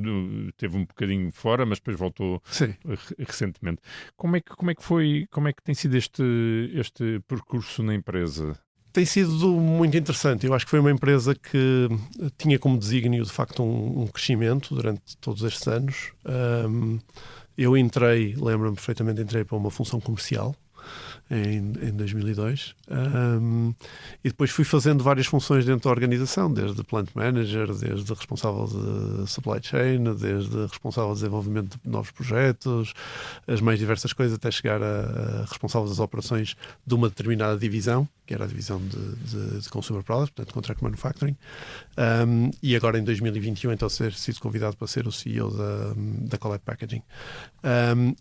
teve um bocadinho fora, mas depois voltou recentemente. Como é que tem sido este percurso na empresa? Tem sido muito interessante. Eu acho que foi uma empresa que tinha como desígnio, de facto, um crescimento durante todos estes anos. Eu lembro-me perfeitamente, entrei para uma função comercial, em 2002. E depois fui fazendo várias funções dentro da organização, desde plant manager, desde responsável de supply chain, desde responsável de desenvolvimento de novos projetos, as mais diversas coisas, até chegar a responsável das operações de uma determinada divisão, que era a divisão de Consumer Products, portanto Contract Manufacturing. E agora em 2021 então ter sido convidado para ser o CEO da Colette Packaging.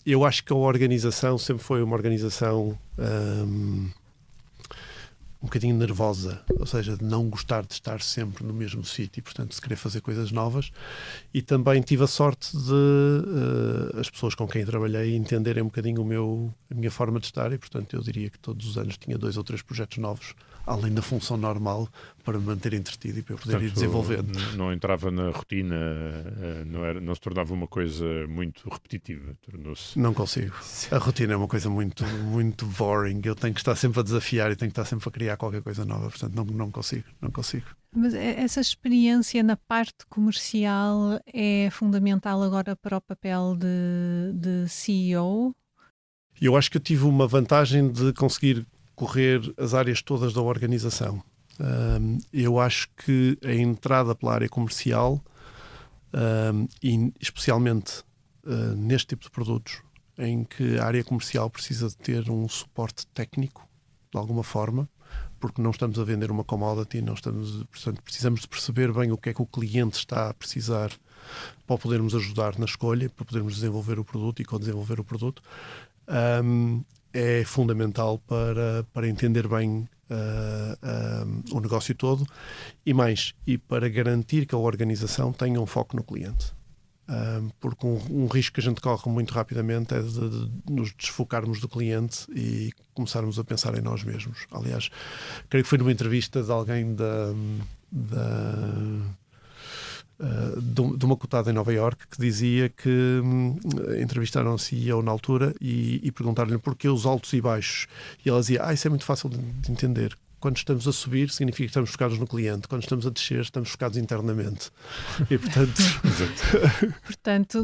Eu acho que a organização sempre foi uma organização um bocadinho nervosa, ou seja, de não gostar de estar sempre no mesmo sítio e, portanto, de querer fazer coisas novas. E também tive a sorte de as pessoas com quem trabalhei entenderem um bocadinho a minha forma de estar e, portanto, eu diria que todos os anos tinha 2 ou 3 projetos novos, além da função normal, para me manter entretido e para eu poder ir desenvolvendo. Não entrava na rotina, não se tornava uma coisa muito repetitiva. Tornou-se... Não consigo. A rotina é uma coisa muito, muito boring. Eu tenho que estar sempre a desafiar e tenho que estar sempre a criar qualquer coisa nova. Portanto, não consigo. Mas essa experiência na parte comercial é fundamental agora para o papel de CEO? Eu acho que eu tive uma vantagem de conseguir correr as áreas todas da organização. Eu acho que a entrada pela área comercial, e especialmente neste tipo de produtos, em que a área comercial precisa de ter um suporte técnico, de alguma forma, porque não estamos a vender uma commodity, portanto, precisamos de perceber bem o que é que o cliente está a precisar para podermos ajudar na escolha, para podermos desenvolver o produto e co-desenvolver o produto. É fundamental para entender bem o negócio todo e para garantir que a organização tenha um foco no cliente. Porque um risco que a gente corre muito rapidamente é de nos desfocarmos do cliente e começarmos a pensar em nós mesmos. Aliás, creio que foi numa entrevista de alguém de uma cotada em Nova Iorque que dizia que entrevistaram o CEO na altura e perguntaram-lhe porquê os altos e baixos. E ela dizia, isso é muito fácil de entender. Quando estamos a subir, significa que estamos focados no cliente. Quando estamos a descer, estamos focados internamente. E, portanto,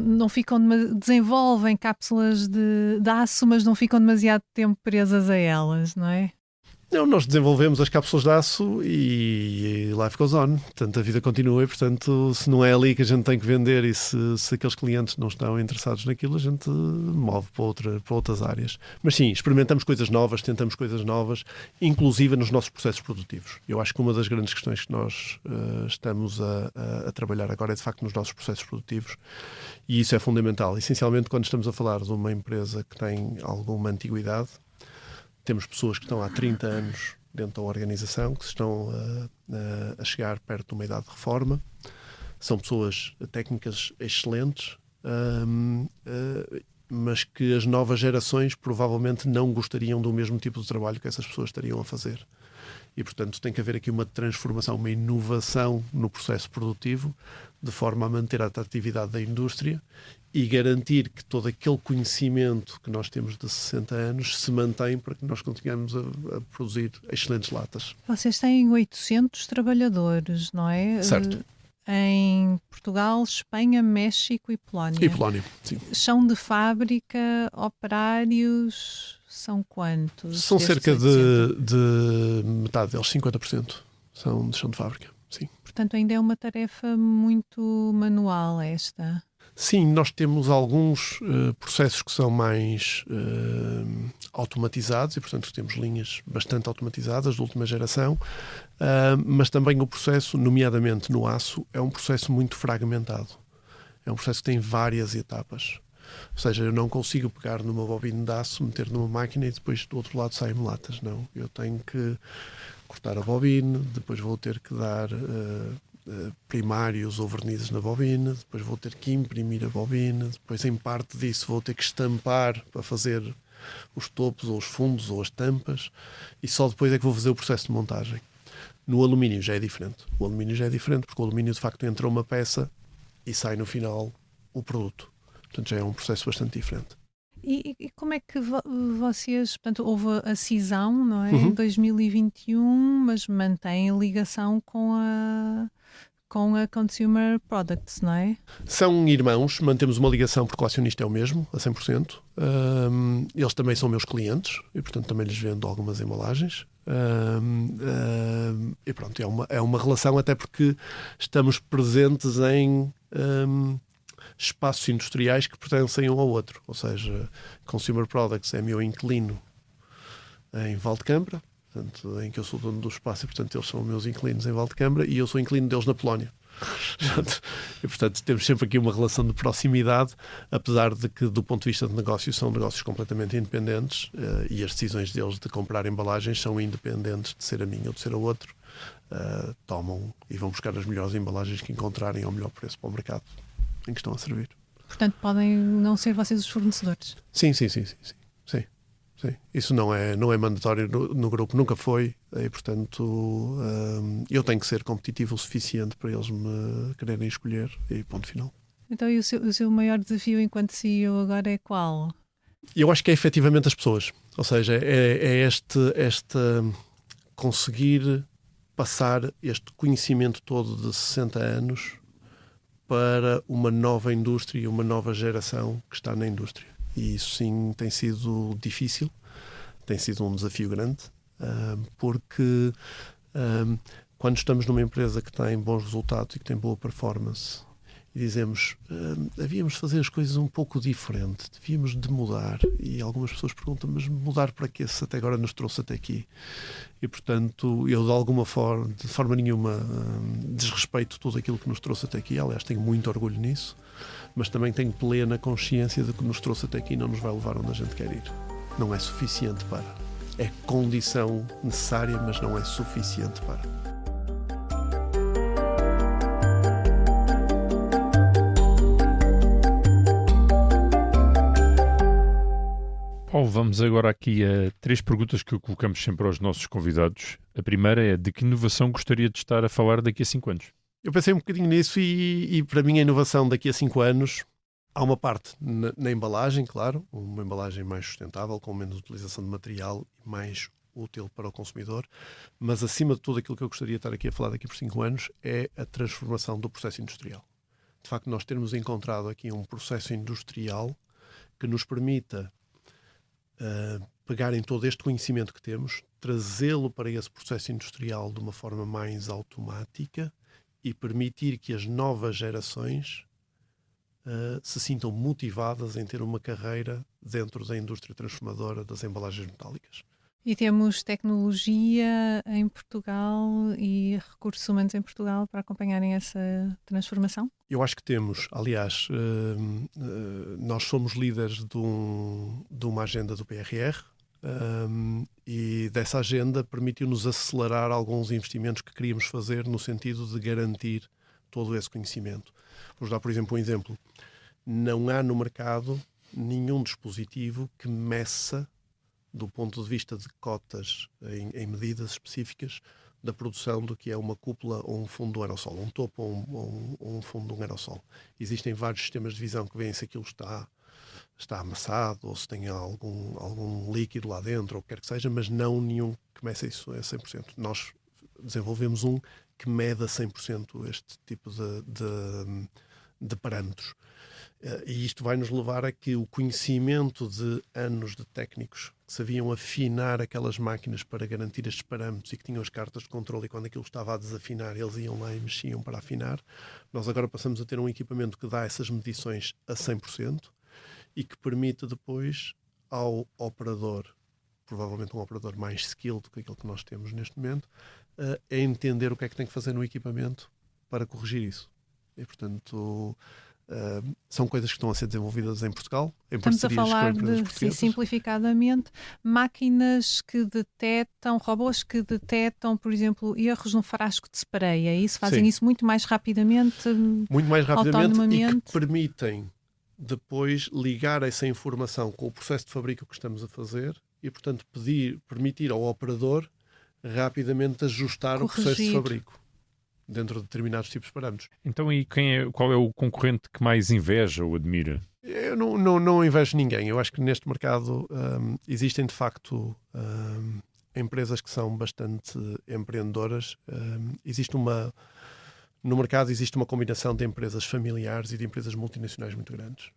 não ficam desenvolvem cápsulas de aço, mas não ficam demasiado tempo presas a elas, não é? Não, nós desenvolvemos as cápsulas de aço e life goes on. Portanto, a vida continua e, portanto, se não é ali que a gente tem que vender e se aqueles clientes não estão interessados naquilo, a gente move para outras áreas. Mas sim, experimentamos coisas novas, tentamos coisas novas, inclusive nos nossos processos produtivos. Eu acho que uma das grandes questões que nós estamos a trabalhar agora é, de facto, nos nossos processos produtivos e isso é fundamental. Essencialmente, quando estamos a falar de uma empresa que tem alguma antiguidade, temos pessoas que estão há 30 anos dentro da organização, que estão a chegar perto de uma idade de reforma. São pessoas técnicas excelentes, mas que as novas gerações provavelmente não gostariam do mesmo tipo de trabalho que essas pessoas estariam a fazer. E, portanto, tem que haver aqui uma transformação, uma inovação no processo produtivo, de forma a manter a atratividade da indústria e garantir que todo aquele conhecimento que nós temos de 60 anos se mantém para que nós continuemos a produzir excelentes latas. Vocês têm 800 trabalhadores, não é? Certo. Em Portugal, Espanha, México e Polónia. E Polónia, sim. Chão de fábrica, operários, são quantos? São cerca de metade deles, 50%, são de chão de fábrica, sim. Portanto, ainda é uma tarefa muito manual esta. Sim, nós temos alguns processos que são mais automatizados e, portanto, temos linhas bastante automatizadas de última geração, mas também o processo, nomeadamente no aço, é um processo muito fragmentado. É um processo que tem várias etapas. Ou seja, eu não consigo pegar numa bobina de aço, meter numa máquina e depois do outro lado saem latas. Não, eu tenho que cortar a bobina, depois vou ter que dar primários ou vernizes na bobina, depois vou ter que imprimir a bobina, depois em parte disso vou ter que estampar para fazer os topos ou os fundos ou as tampas e só depois é que vou fazer o processo de montagem. No alumínio já é diferente. O alumínio já é diferente porque o alumínio de facto entra uma peça e sai no final o produto. Portanto já é um processo bastante diferente. E como é que vocês, portanto, houve a cisão, não é? Em 2021, mas mantém a ligação com com a Consumer Products, não é? São irmãos, mantemos uma ligação porque o acionista é o mesmo, a 100%. Eles também são meus clientes e, portanto, também lhes vendo algumas embalagens. E pronto, é uma relação, até porque estamos presentes em espaços industriais que pertencem um ao outro. Ou seja, Consumer Products é meu inquilino em Valdecambra, portanto, em que eu sou dono do espaço, e portanto eles são meus inquilinos em Valdecambra e eu sou inquilino deles na Polónia. E portanto temos sempre aqui uma relação de proximidade, apesar de que do ponto de vista de negócio são negócios completamente independentes, e as decisões deles de comprar embalagens são independentes de ser a minha ou de ser a outro. Tomam e vão buscar as melhores embalagens que encontrarem ao melhor preço para o mercado em que estão a servir. Portanto, podem não ser vocês os fornecedores. Sim. Isso não é mandatório no grupo, nunca foi, e portanto eu tenho que ser competitivo o suficiente para eles me quererem escolher, e ponto final. Então, e o seu maior desafio enquanto CEO agora é qual? Eu acho que é efetivamente as pessoas, ou seja, é este conseguir passar este conhecimento todo de 60 anos para uma nova indústria, uma nova geração que está na indústria. E isso sim tem sido difícil, tem sido um desafio grande, porque quando estamos numa empresa que tem bons resultados e que tem boa performance e dizemos havíamos de fazer as coisas um pouco diferente, devíamos de mudar, e algumas pessoas perguntam, mas mudar para quê se até agora nos trouxe até aqui? E portanto eu de forma nenhuma desrespeito tudo aquilo que nos trouxe até aqui, aliás tenho muito orgulho nisso, mas também tenho plena consciência de que nos trouxe até aqui não nos vai levar onde a gente quer ir. Não é suficiente para. É condição necessária, mas não é suficiente para. Paulo, vamos agora aqui a 3 perguntas que colocamos sempre aos nossos convidados. A primeira é: de que inovação gostaria de estar a falar daqui a 5 anos? Eu pensei um bocadinho nisso e para mim a inovação daqui a 5 anos, há uma parte na embalagem, claro, uma embalagem mais sustentável, com menos utilização de material e mais útil para o consumidor, mas acima de tudo aquilo que eu gostaria de estar aqui a falar daqui por 5 anos é a transformação do processo industrial. De facto, nós termos encontrado aqui um processo industrial que nos permita pegar em todo este conhecimento que temos, trazê-lo para esse processo industrial de uma forma mais automática e permitir que as novas gerações se sintam motivadas em ter uma carreira dentro da indústria transformadora das embalagens metálicas. E temos tecnologia em Portugal e recursos humanos em Portugal para acompanharem essa transformação? Eu acho que temos. Aliás, nós somos líderes de uma agenda do PRR, e dessa agenda permitiu-nos acelerar alguns investimentos que queríamos fazer no sentido de garantir todo esse conhecimento. Vamos dar, por exemplo, um exemplo. Não há no mercado nenhum dispositivo que meça, do ponto de vista de cotas em medidas específicas, da produção do que é uma cúpula ou um fundo do aerossol, um topo ou um fundo de um aerossol. Existem vários sistemas de visão que veem se aquilo está amassado ou se tem algum líquido lá dentro, ou o que quer que seja, mas não nenhum que meça isso a 100%. Nós desenvolvemos um que mede a 100% este tipo de parâmetros. E isto vai nos levar a que o conhecimento de anos de técnicos que sabiam afinar aquelas máquinas para garantir estes parâmetros e que tinham as cartas de controle, e quando aquilo estava a desafinar eles iam lá e mexiam para afinar, nós agora passamos a ter um equipamento que dá essas medições a 100% e que permite depois ao operador, provavelmente um operador mais skilled do que aquele que nós temos neste momento, a entender o que é que tem que fazer no equipamento para corrigir isso. E portanto são coisas que estão a ser desenvolvidas em Portugal, em Estamos a falar com empresas de, portuguesas. simplificadamente, máquinas que detectam, robôs que detectam, por exemplo, erros no frasco de spray. É isso? Fazem isso muito mais rapidamente, muito mais rapidamente, autonomamente. e que permitem depois ligar essa informação com o processo de fabrico que estamos a fazer e, portanto, permitir ao operador rapidamente ajustar o processo de fabrico dentro de determinados tipos de parâmetros. Então, e qual é o concorrente que mais inveja ou admira? Eu não invejo ninguém. Eu acho que neste mercado existem, de facto, empresas que são bastante empreendedoras. Existe No mercado existe uma combinação de empresas familiares e de empresas multinacionais muito grandes.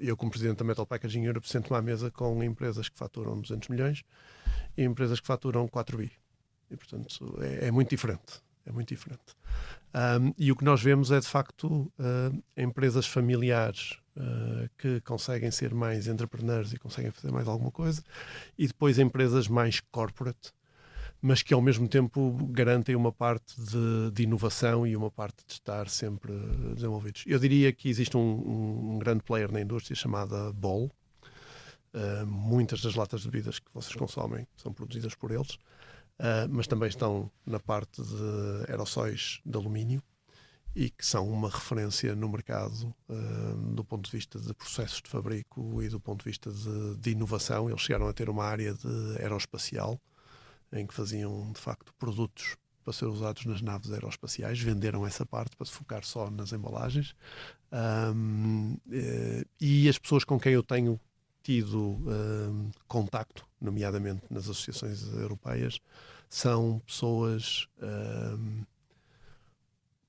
Eu, como presidente da Metal Packaging Europe, sento-me à mesa com empresas que faturam 200 milhões e empresas que faturam 4 bi. E, portanto, é muito diferente. É muito diferente. E o que nós vemos é, de facto, empresas familiares que conseguem ser mais entrepreneurs e conseguem fazer mais alguma coisa, e depois empresas mais corporate, mas que ao mesmo tempo garantem uma parte de inovação e uma parte de estar sempre desenvolvidos. Eu diria que existe um grande player na indústria chamada Ball. Muitas das latas de bebidas que vocês consomem são produzidas por eles, mas também estão na parte de aerossóis de alumínio e que são uma referência no mercado do ponto de vista de processos de fabrico e do ponto de vista de inovação. Eles chegaram a ter uma área de aeroespacial em que faziam, de facto, produtos para ser usados nas naves aeroespaciais, venderam essa parte para se focar só nas embalagens. E as pessoas com quem eu tenho tido contacto, nomeadamente nas associações europeias, são pessoas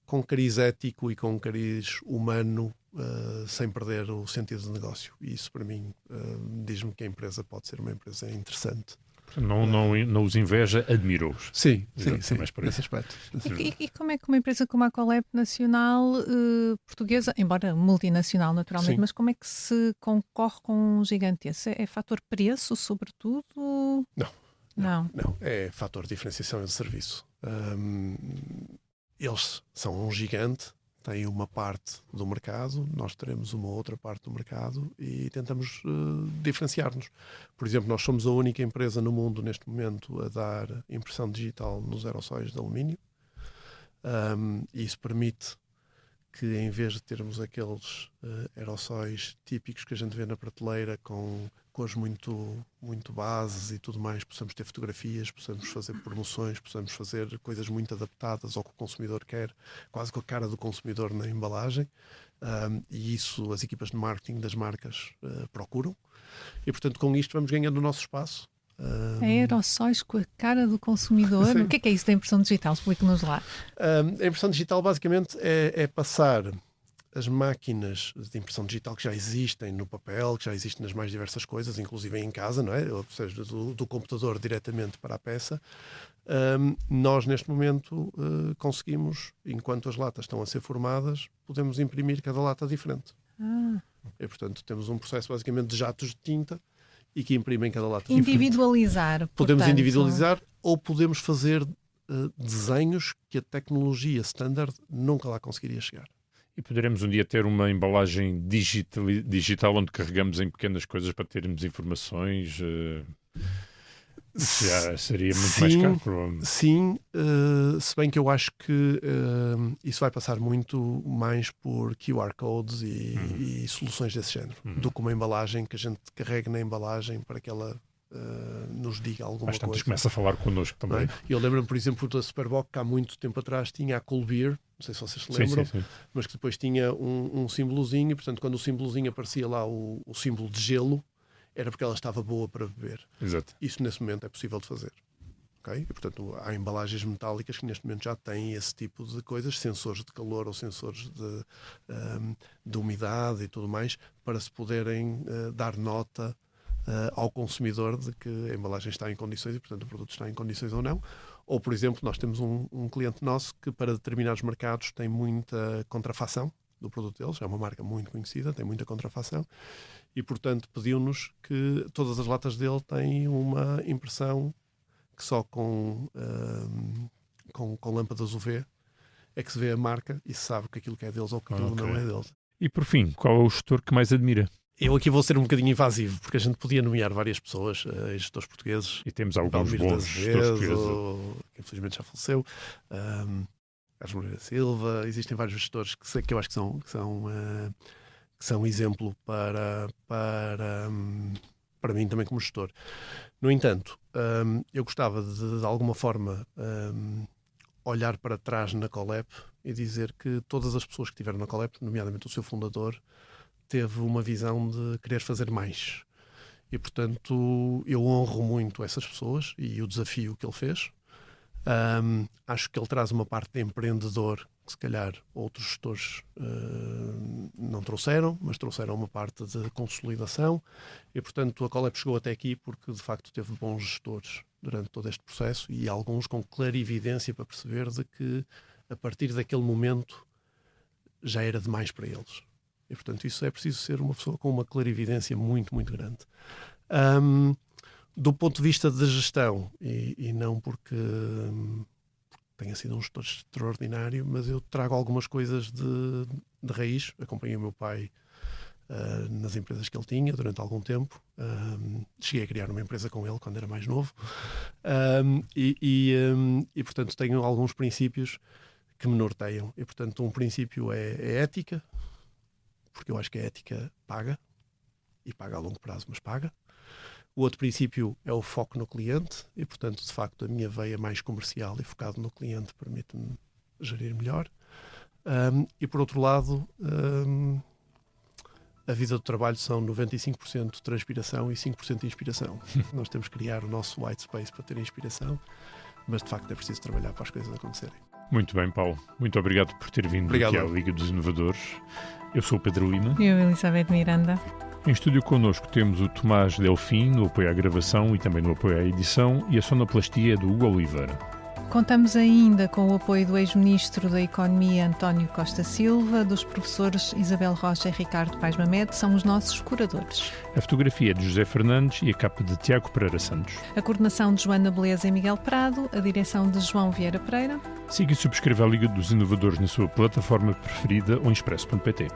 com cariz ético e com cariz humano, sem perder o sentido de negócio. E isso, para mim, diz-me que a empresa pode ser uma empresa interessante. Não os inveja, admirou-os. Sim, Nesse aspecto. E como é que uma empresa como a Colep nacional, portuguesa, embora multinacional naturalmente, Sim. mas como é que se concorre com um gigante esse? É fator preço, sobretudo? Não. É fator de diferenciação de serviço. Eles são um gigante, têm uma parte do mercado, nós teremos uma outra parte do mercado e tentamos diferenciar-nos. Por exemplo, nós somos a única empresa no mundo neste momento a dar impressão digital nos aerossóis de alumínio. E isso permite que, em vez de termos aqueles aerossóis típicos que a gente vê na prateleira com cores muito bases e tudo mais, possamos ter fotografias, possamos fazer promoções, possamos fazer coisas muito adaptadas ao que o consumidor quer, quase com a cara do consumidor na embalagem. E isso as equipas de marketing das marcas procuram. E, portanto, com isto vamos ganhando o nosso espaço. Aerossóis com a cara do consumidor. Sim. O que é isso da impressão digital? Explique-nos lá. A impressão digital basicamente é passar as máquinas de impressão digital que já existem no papel, que já existem nas mais diversas coisas, inclusive em casa, não é? Ou seja, do computador diretamente para a peça. Nós, neste momento, conseguimos, enquanto as latas estão a ser formadas, podemos imprimir cada lata diferente. E, portanto, temos um processo basicamente de jatos de tinta e que imprimem cada lata individualizar. diferente. Podemos portanto, individualizar ou podemos fazer desenhos que a tecnologia standard nunca lá conseguiria chegar. E poderemos um dia ter uma embalagem digital onde carregamos em pequenas coisas para termos informações. Já seria muito mais caro, provavelmente. Sim, se bem que eu acho que isso vai passar muito mais por QR codes e soluções desse género, do que uma embalagem que a gente carregue na embalagem para que ela nos diga alguma Às tantas coisa. começa a falar connosco também. É? Eu lembro-me, por exemplo, da Superboc, que há muito tempo atrás tinha a Cool Beer, não sei se vocês se lembram, Sim. mas que depois tinha um símbolozinho, e portanto quando o símbolozinho aparecia lá, o símbolo de gelo, era porque ela estava boa para beber. Exato. Isso nesse momento é possível de fazer. Okay? E, portanto, há embalagens metálicas que neste momento já têm esse tipo de coisas, sensores de calor ou sensores de umidade e tudo mais, para se poderem dar nota ao consumidor de que a embalagem está em condições e, portanto, o produto está em condições ou não. Ou, por exemplo, nós temos um cliente nosso que para determinados mercados tem muita contrafação do produto deles, é uma marca muito conhecida, tem muita contrafação e, portanto, pediu-nos que todas as latas dele têm uma impressão que só com lâmpadas UV é que se vê a marca e se sabe que aquilo que é deles ou que aquilo não é deles. E por fim, qual é o gestor que mais admira? Eu aqui vou ser um bocadinho invasivo, porque a gente podia nomear várias pessoas, gestores portugueses. E temos alguns Belmiro bons gestores portugueses. que infelizmente já faleceu. Carlos Moreira Silva. Existem vários gestores que eu acho que são exemplo para mim também como gestor. No entanto, eu gostava de alguma forma olhar para trás na Colep e dizer que todas as pessoas que estiveram na Colep, nomeadamente o seu fundador, teve uma visão de querer fazer mais. E, portanto, eu honro muito essas pessoas e o desafio que ele fez. Acho que ele traz uma parte de empreendedor que se calhar outros gestores não trouxeram, mas trouxeram uma parte de consolidação e, portanto, a Colep chegou até aqui porque, de facto, teve bons gestores durante todo este processo e alguns com clarividência para perceber de que, a partir daquele momento, já era demais para eles. E, portanto, isso é preciso ser uma pessoa com uma clarividência muito, muito grande. Do ponto de vista da gestão, e não porque tenha sido um gestor extraordinário, mas eu trago algumas coisas de raiz. Acompanhei o meu pai nas empresas que ele tinha durante algum tempo. Cheguei a criar uma empresa com ele quando era mais novo. E, portanto, tenho alguns princípios que me norteiam. E, portanto, um princípio é ética, porque eu acho que a ética paga, e paga a longo prazo, mas paga. O outro princípio é o foco no cliente e, portanto, de facto, a minha veia mais comercial e focado no cliente permite-me gerir melhor. E, por outro lado, a vida do trabalho são 95% transpiração e 5% de inspiração. Nós temos que criar o nosso white space para ter inspiração, mas, de facto, é preciso trabalhar para as coisas acontecerem. Muito bem, Paulo. Muito obrigado por ter vindo aqui à Liga dos Inovadores. Eu sou o Pedro Lima. E eu, Elizabeth Miranda. Em estúdio connosco temos o Tomás Delfim, no apoio à gravação e também no apoio à edição, e a sonoplastia é do Hugo Oliveira. Contamos ainda com o apoio do ex-ministro da Economia, António Costa Silva, dos professores Isabel Rocha e Ricardo Paes Mamed, são os nossos curadores. A fotografia é de José Fernandes e a capa de Tiago Pereira Santos. A coordenação de Joana Beleza e Miguel Prado, a direção de João Vieira Pereira. Siga e subscreva a Liga dos Inovadores na sua plataforma preferida ou em expresso.pt.